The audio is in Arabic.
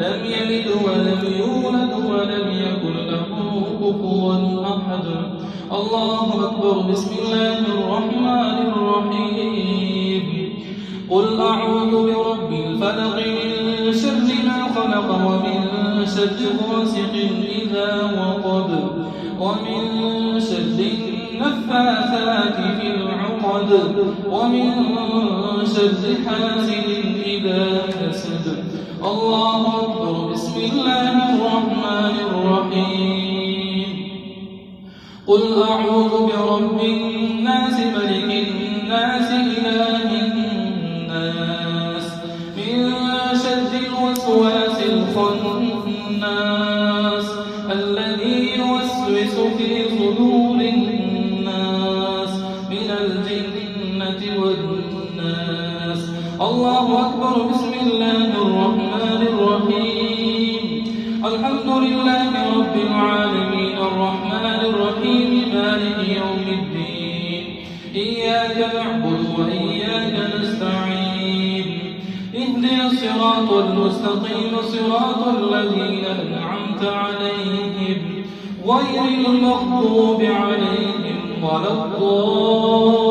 لم يلد ولم يولد ولم يكن له كفوا أحد. الله أكبر. بسم الله الرحمن الرحيم. قل أعوذ برب الفلق من شر ما خلق ومن شر غاسق إذا وقب ومن شر النفاثات في العقد ومن شر حاسد إذا حسد. الله أكبر. بسم الله الرحمن الرحيم. قل أعوذ برب الناس ملك الناس إله الناس من شر الوسواس الخناس الذي يوسوس في صدور الناس من الجنة والناس. الله أكبر. بسم الله الرحمن الرحيم. الحمد لله رب العالمين الرحمن الرحيم مالك يوم الدين. إياك نعبد وإياك نستعين. اهدنا الصراط المستقيم صراط الذين أنعمت عليهم غير المغضوب عليهم ولا الضالين.